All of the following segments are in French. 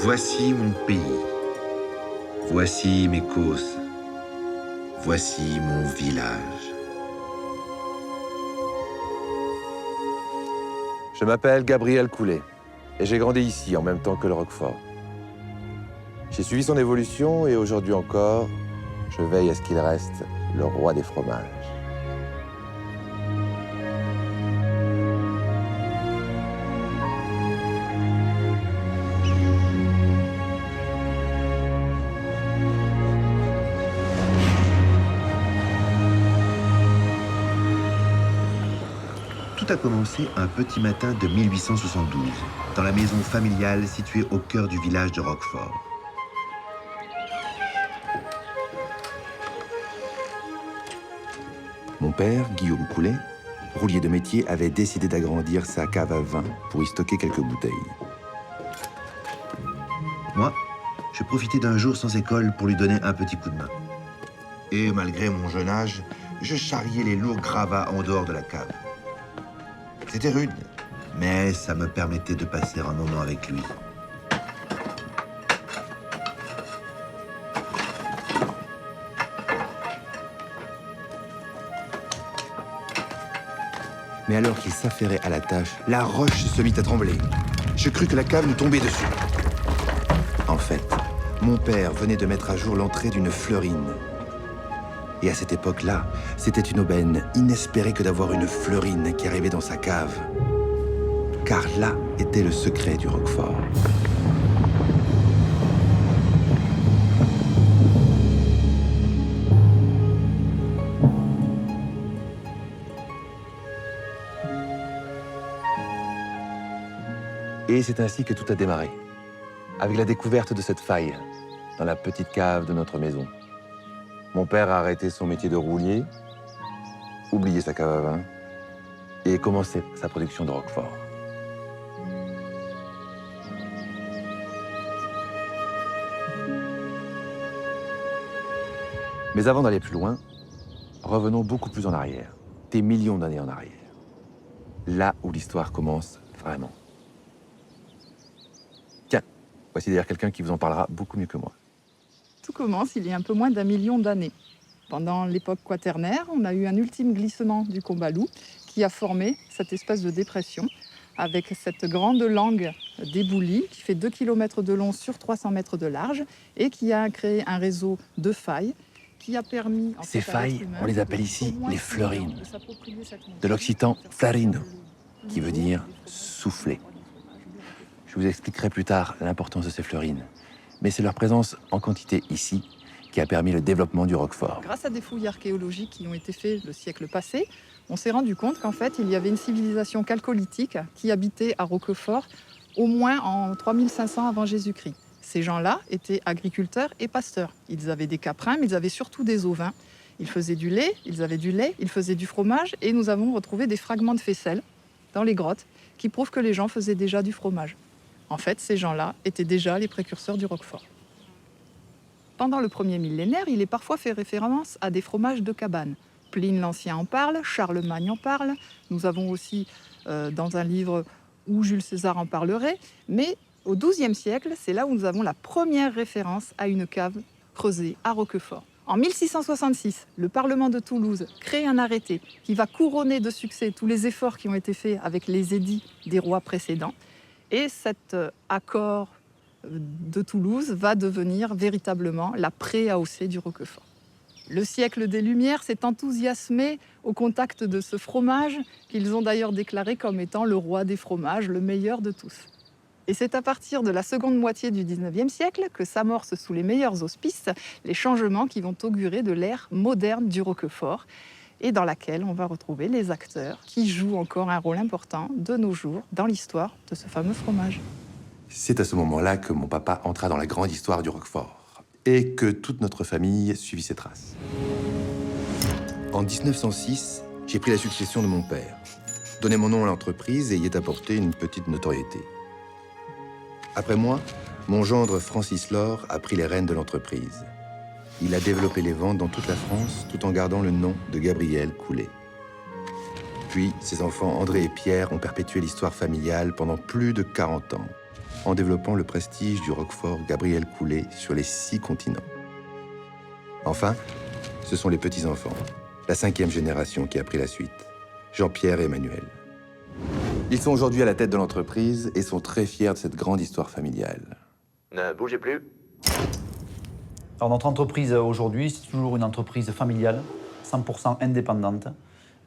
Voici mon pays. Voici mes causes. Voici mon village. Je m'appelle Gabriel Coulet et j'ai grandi ici en même temps que le Roquefort. J'ai suivi son évolution et aujourd'hui encore, je veille à ce qu'il reste le roi des fromages. Tout a commencé un petit matin de 1872, dans la maison familiale située au cœur du village de Roquefort. Mon père, Guillaume Coulet, roulier de métier, avait décidé d'agrandir sa cave à vin pour y stocker quelques bouteilles. Moi, je profitais d'un jour sans école pour lui donner un petit coup de main. Et malgré mon jeune âge, je charriais les lourds gravats en dehors de la cave. C'était rude, mais ça me permettait de passer un moment avec lui. Mais alors qu'il s'affairait à la tâche, la roche se mit à trembler. Je crus que la cave nous tombait dessus. En fait, mon père venait de mettre à jour l'entrée d'une fleurine. Et à cette époque-là, c'était une aubaine inespérée que d'avoir une fleurine qui arrivait dans sa cave. Car là était le secret du Roquefort. Et c'est ainsi que tout a démarré, avec la découverte de cette faille dans la petite cave de notre maison. Mon père a arrêté son métier de roulier, oublié sa cave à vin et commencé sa production de Roquefort. Mais avant d'aller plus loin, revenons beaucoup plus en arrière, des millions d'années en arrière. Là où l'histoire commence vraiment. Tiens, voici d'ailleurs quelqu'un qui vous en parlera beaucoup mieux que moi. Tout commence il y a un peu moins d'1 million d'années. Pendant l'époque quaternaire, on a eu un ultime glissement du Combalou qui a formé cette espèce de dépression avec cette grande langue d'éboulis qui fait 2 km de long sur 300 mètres de large et qui a créé un réseau de failles qui a permis... Ces failles, on les appelle ici les fleurines, de l'occitan flarino, qui veut dire souffler. Je vous expliquerai plus tard l'importance de ces fleurines, mais c'est leur présence en quantité ici qui a permis le développement du Roquefort. Grâce à des fouilles archéologiques qui ont été faites le siècle passé, on s'est rendu compte qu'en fait, il y avait une civilisation chalcolithique qui habitait à Roquefort au moins en 3500 avant Jésus-Christ. Ces gens-là étaient agriculteurs et pasteurs. Ils avaient des caprins, mais ils avaient surtout des ovins. Ils faisaient du lait, ils faisaient du fromage, et nous avons retrouvé des fragments de faisselle dans les grottes qui prouvent que les gens faisaient déjà du fromage. En fait, ces gens-là étaient déjà les précurseurs du Roquefort. Pendant le premier millénaire, il est parfois fait référence à des fromages de cabane. Pline l'Ancien en parle, Charlemagne en parle. Nous avons aussi, dans un livre où Jules César en parlerait, mais au XIIe siècle, c'est là où nous avons la première référence à une cave creusée à Roquefort. En 1666, le Parlement de Toulouse crée un arrêté qui va couronner de succès tous les efforts qui ont été faits avec les édits des rois précédents. Et cet accord de Toulouse va devenir véritablement la pré-AOC du Roquefort. Le siècle des Lumières s'est enthousiasmé au contact de ce fromage qu'ils ont d'ailleurs déclaré comme étant le roi des fromages, le meilleur de tous. Et c'est à partir de la seconde moitié du XIXe siècle que s'amorcent sous les meilleurs auspices les changements qui vont augurer de l'ère moderne du Roquefort et dans laquelle on va retrouver les acteurs qui jouent encore un rôle important de nos jours dans l'histoire de ce fameux fromage. C'est à ce moment-là que mon papa entra dans la grande histoire du Roquefort et que toute notre famille suivit ses traces. En 1906, j'ai pris la succession de mon père, donné mon nom à l'entreprise et y est apporté une petite notoriété. Après moi, mon gendre Francis Laure a pris les rênes de l'entreprise. Il a développé les ventes dans toute la France tout en gardant le nom de Gabriel Coulet. Puis, ses enfants André et Pierre ont perpétué l'histoire familiale pendant plus de 40 ans. en développant le prestige du Roquefort Gabriel Coulet sur les 6 continents. Enfin, ce sont les petits-enfants, la 5e génération qui a pris la suite, Jean-Pierre et Emmanuel. Ils sont aujourd'hui à la tête de l'entreprise et sont très fiers de cette grande histoire familiale. Ne bougez plus. Alors notre entreprise aujourd'hui, c'est toujours une entreprise familiale, 100% indépendante.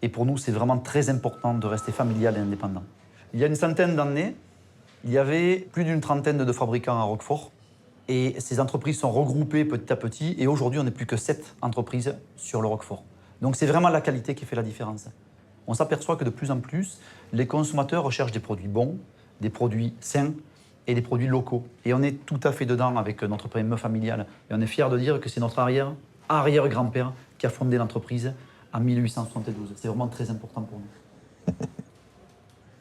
Et pour nous, c'est vraiment très important de rester familial et indépendant. Il y a une centaine d'années, il y avait plus d'une trentaine de fabricants à Roquefort. Et ces entreprises sont regroupées petit à petit. Et aujourd'hui, on n'est plus que 7 entreprises sur le Roquefort. Donc c'est vraiment la qualité qui fait la différence. On s'aperçoit que de plus en plus, les consommateurs recherchent des produits bons, des produits sains et des produits locaux. Et on est tout à fait dedans avec notre PME familiale. Et on est fiers de dire que c'est notre arrière-grand-père qui a fondé l'entreprise en 1872. C'est vraiment très important pour nous.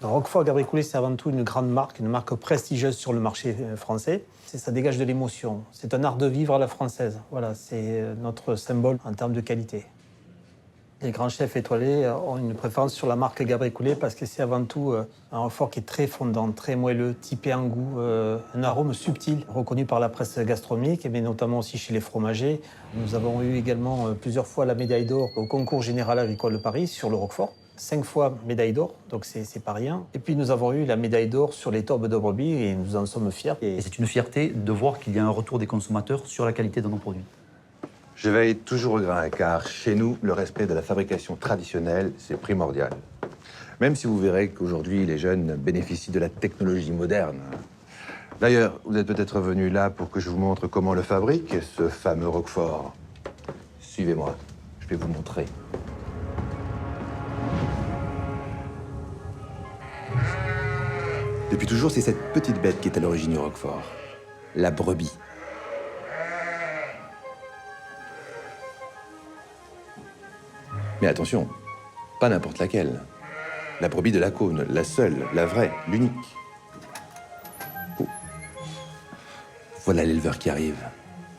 Roquefort Gabriel Coulet, c'est avant tout une grande marque, une marque prestigieuse sur le marché français. Ça dégage de l'émotion. C'est un art de vivre à la française. Voilà, c'est notre symbole en termes de qualité. Les grands chefs étoilés ont une préférence sur la marque Gabriel Coulet parce que c'est avant tout un Roquefort qui est très fondant, très moelleux, typé en goût, un arôme subtil, reconnu par la presse gastronomique, mais notamment aussi chez les fromagers. Nous avons eu également plusieurs fois la médaille d'or au concours général agricole de Paris sur le Roquefort. 5 fois médaille d'or, donc c'est pas rien. Et puis nous avons eu la médaille d'or sur les torbes de brebis et nous en sommes fiers. Et c'est une fierté de voir qu'il y a un retour des consommateurs sur la qualité de nos produits. Je veille toujours au grain, car chez nous, le respect de la fabrication traditionnelle, c'est primordial. Même si vous verrez qu'aujourd'hui, les jeunes bénéficient de la technologie moderne. D'ailleurs, vous êtes peut-être venu là pour que je vous montre comment le fabrique, ce fameux Roquefort. Suivez-moi, je vais vous montrer. Depuis toujours, c'est cette petite bête qui est à l'origine du Roquefort, la brebis. Mais attention, pas n'importe laquelle. La brebis de la Cône, la seule, la vraie, l'unique. Oh. Voilà l'éleveur qui arrive.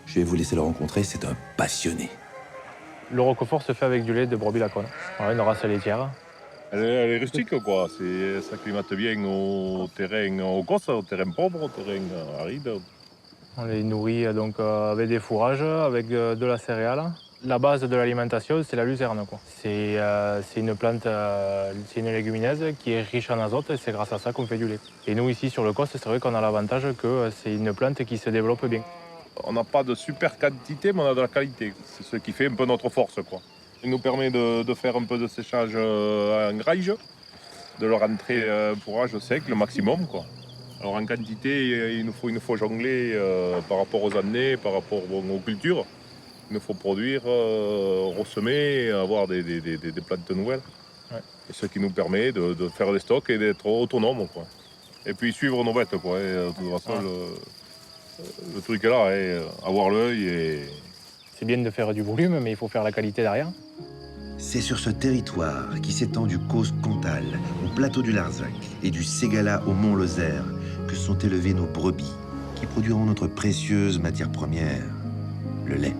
Je vais vous laisser le rencontrer, c'est un passionné. Le Roquefort se fait avec du lait de brebis lacone. Voilà, une race laitière. Elle est rustique, quoi. Ça s'acclimate bien au terrain, au cosses, au terrain pauvre, au terrain aride. On les nourrit donc avec des fourrages, avec de la céréale. La base de l'alimentation, c'est la luzerne, quoi. C'est une plante, c'est une légumineuse qui est riche en azote et c'est grâce à ça qu'on fait du lait. Et nous, ici, sur le Coste, c'est vrai qu'on a l'avantage que c'est une plante qui se développe bien. On n'a pas de super quantité, mais on a de la qualité. C'est ce qui fait un peu notre force, quoi. Il nous permet de faire un peu de séchage en graille, de le rentrer fourrage sec le maximum, quoi. Alors en quantité, il nous faut jongler par rapport aux années, par rapport aux cultures. Il nous faut produire, ressemer, avoir des plantes nouvelles. Ouais. Et ce qui nous permet de faire des stocks et d'être autonomes, quoi. Et puis suivre nos bêtes, quoi. Et, de toute façon, le truc est là, avoir l'œil et... C'est bien de faire du volume, mais il faut faire la qualité derrière. C'est sur ce territoire qui s'étend du Causse Comtal au plateau du Larzac et du Ségala au Mont Lozère que sont élevées nos brebis qui produiront notre précieuse matière première, le lait.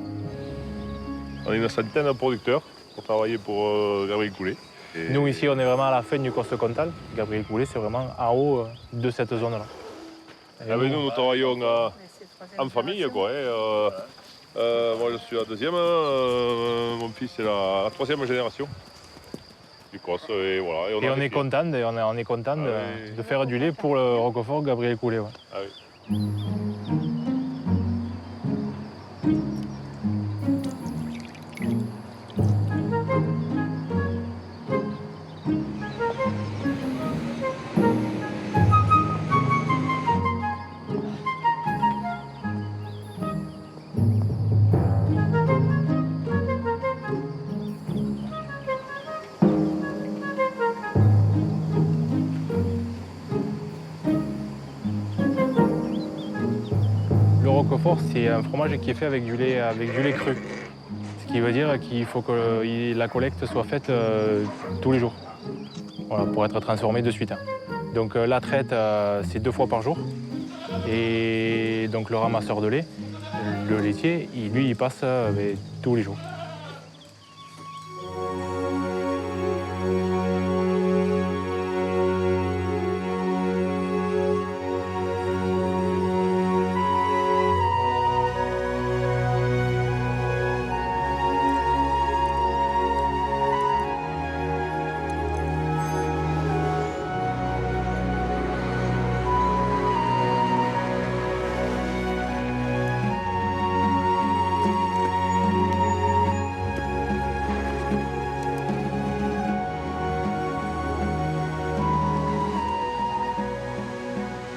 On est une centaine de producteurs pour travailler pour Gabriel Coulet. Et... Nous, ici, on est vraiment à la fin du Coste Comtal. Gabriel Coulet, c'est vraiment en haut de cette zone-là. Avec nous travaillons en famille, quoi. Moi, je suis la deuxième. Mon fils est la troisième génération du Coste. Et voilà. Et on est content, de faire du lait pour le Roquefort Gabriel Coulet. Ouais. Ah oui. Le Roquefort, c'est un fromage qui est fait avec du lait cru. Ce qui veut dire qu'il faut que la collecte soit faite tous les jours, voilà, pour être transformé de suite. Donc la traite, c'est 2 fois par jour. Et donc le ramasseur de lait, le laitier, lui, il passe tous les jours.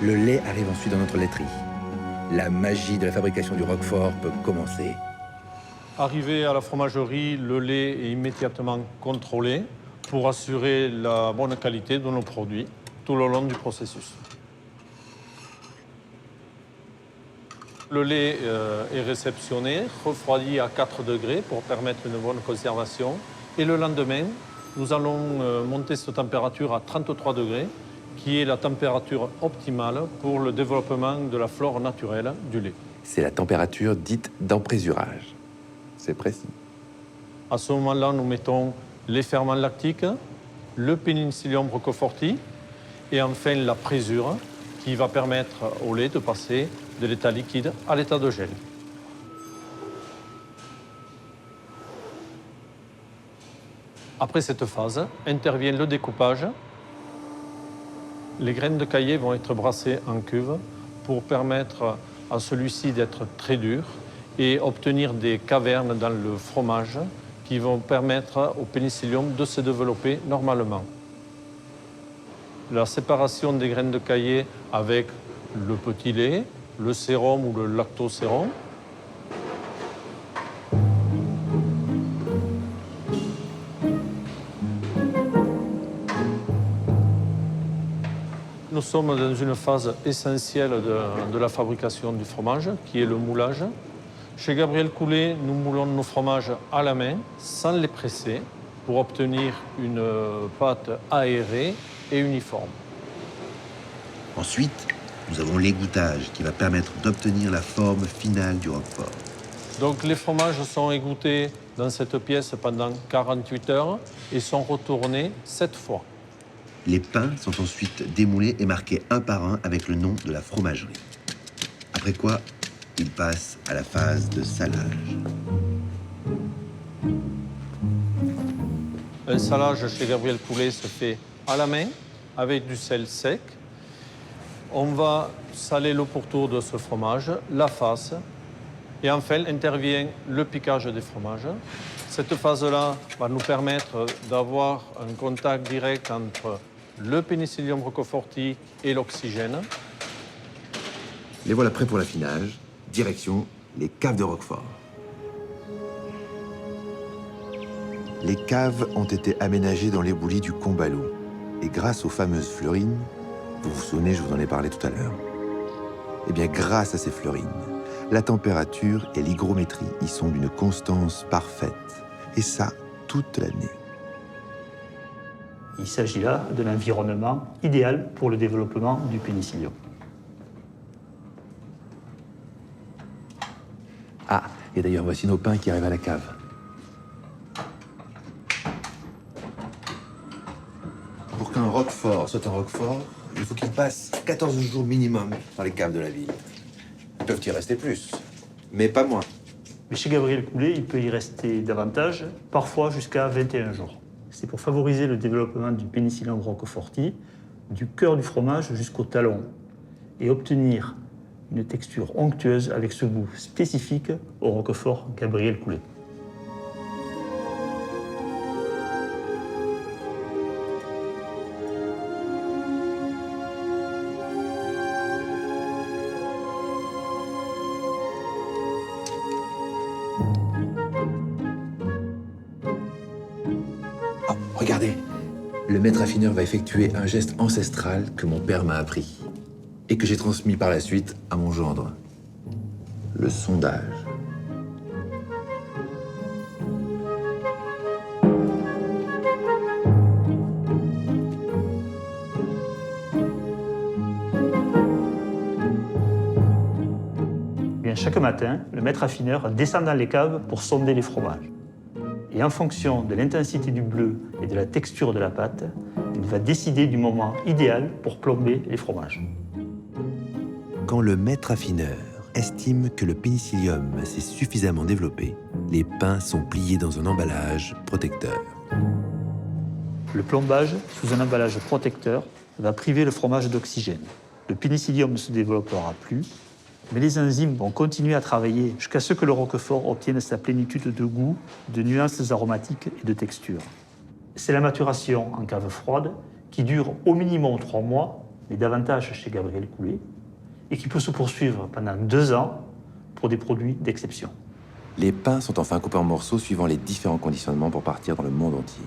Le lait arrive ensuite dans notre laiterie. La magie de la fabrication du Roquefort peut commencer. Arrivé à la fromagerie, le lait est immédiatement contrôlé pour assurer la bonne qualité de nos produits tout le long du processus. Le lait est réceptionné, refroidi à 4 degrés pour permettre une bonne conservation. Et le lendemain, nous allons monter cette température à 33 degrés, qui est la température optimale pour le développement de la flore naturelle du lait. C'est la température dite d'emprésurage. C'est précis. À ce moment-là, nous mettons les ferments lactiques, le Penicillium roqueforti et enfin la présure qui va permettre au lait de passer de l'état liquide à l'état de gel. Après cette phase, intervient le découpage. Les graines de caillé vont être brassées en cuve pour permettre à celui-ci d'être très dur et obtenir des cavernes dans le fromage qui vont permettre au pénicillium de se développer normalement. La séparation des graines de caillé avec le petit lait, le sérum ou le lactosérum. Nous sommes dans une phase essentielle de la fabrication du fromage, qui est le moulage. Chez Gabriel Coulet, nous moulons nos fromages à la main, sans les presser, pour obtenir une pâte aérée et uniforme. Ensuite, nous avons l'égouttage qui va permettre d'obtenir la forme finale du Roquefort. Donc les fromages sont égouttés dans cette pièce pendant 48 heures et sont retournés 7 fois. Les pains sont ensuite démoulés et marqués un par un avec le nom de la fromagerie. Après quoi, ils passent à la phase de salage. Un salage chez Gabriel Coulet se fait à la main avec du sel sec. On va saler le pourtour de ce fromage, la face, et enfin intervient le piquage des fromages. Cette phase-là va nous permettre d'avoir un contact direct entre le Penicillium roqueforti et l'oxygène. Les voilà prêts pour l'affinage. Direction les caves de Roquefort. Les caves ont été aménagées dans l'éboulis du Combalou. Et grâce aux fameuses fleurines, vous vous souvenez, je vous en ai parlé tout à l'heure. Eh bien, grâce à ces fleurines, la température et l'hygrométrie y sont d'une constance parfaite. Et ça, toute l'année. Il s'agit là de l'environnement idéal pour le développement du pénicillium. Ah, et d'ailleurs, voici nos pains qui arrivent à la cave. Pour qu'un Roquefort soit un Roquefort, il faut qu'il passe 14 jours minimum dans les caves de la ville. Ils peuvent y rester plus, mais pas moins. Mais chez Gabriel Coulet, il peut y rester davantage, parfois jusqu'à 21 jours. C'est pour favoriser le développement du Penicillium roqueforti, du cœur du fromage jusqu'au talon, et obtenir une texture onctueuse avec ce goût spécifique au Roquefort Gabriel Coulet. Oh, regardez, le maître affineur va effectuer un geste ancestral que mon père m'a appris et que j'ai transmis par la suite à mon gendre. Le sondage. Bien, chaque matin, le maître affineur descend dans les caves pour sonder les fromages. Et en fonction de l'intensité du bleu et de la texture de la pâte, il va décider du moment idéal pour plomber les fromages. Quand le maître affineur estime que le pénicillium s'est suffisamment développé, les pains sont pliés dans un emballage protecteur. Le plombage sous un emballage protecteur va priver le fromage d'oxygène. Le pénicillium ne se développera plus, mais les enzymes vont continuer à travailler jusqu'à ce que le Roquefort obtienne sa plénitude de goût, de nuances aromatiques et de texture. C'est la maturation en cave froide qui dure au minimum 3 mois, mais davantage chez Gabriel Coulet, et qui peut se poursuivre pendant 2 ans pour des produits d'exception. Les pains sont enfin coupés en morceaux suivant les différents conditionnements pour partir dans le monde entier.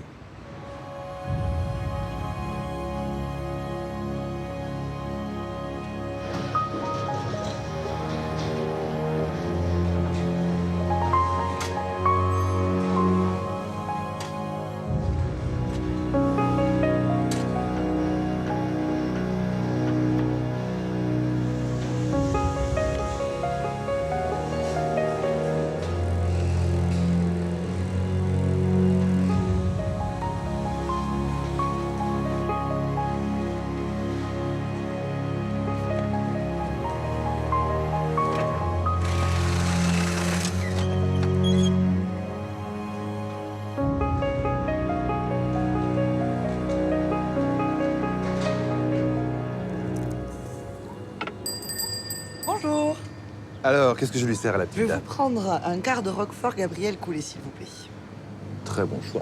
Bonjour. Alors, qu'est-ce que je lui sers à la Je petite vais dame? vous prendre un quart de Roquefort Gabriel Coulet, s'il vous plaît. Très bon choix.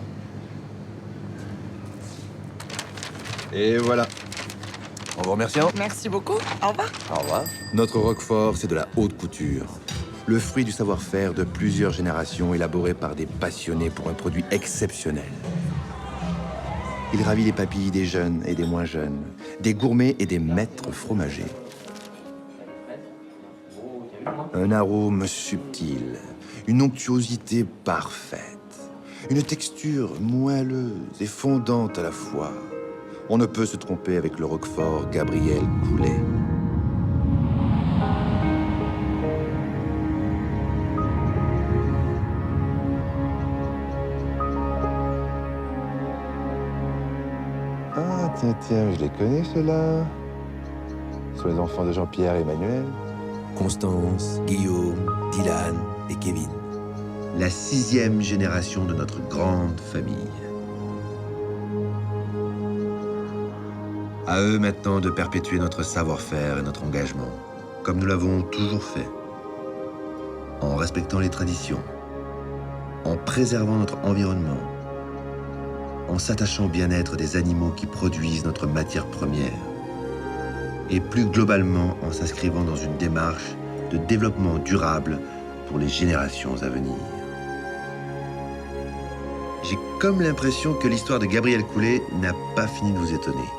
Et voilà. En vous remerciant. Merci beaucoup. Au revoir. Au revoir. Notre Roquefort, c'est de la haute couture. Le fruit du savoir-faire de plusieurs générations élaboré par des passionnés pour un produit exceptionnel. Il ravit les papilles des jeunes et des moins jeunes, des gourmets et des maîtres fromagers. Un arôme subtil, une onctuosité parfaite, une texture moelleuse et fondante à la fois. On ne peut se tromper avec le Roquefort Gabriel Coulet. Ah, tiens, je les connais, ceux-là. Ce sont les enfants de Jean-Pierre et Emmanuel. Constance, Guillaume, Dylan et Kevin. La 6e génération de notre grande famille. À eux maintenant de perpétuer notre savoir-faire et notre engagement, comme nous l'avons toujours fait, en respectant les traditions, en préservant notre environnement, en s'attachant au bien-être des animaux qui produisent notre matière première, et plus globalement en s'inscrivant dans une démarche de développement durable pour les générations à venir. J'ai comme l'impression que l'histoire de Gabriel Coulet n'a pas fini de vous étonner.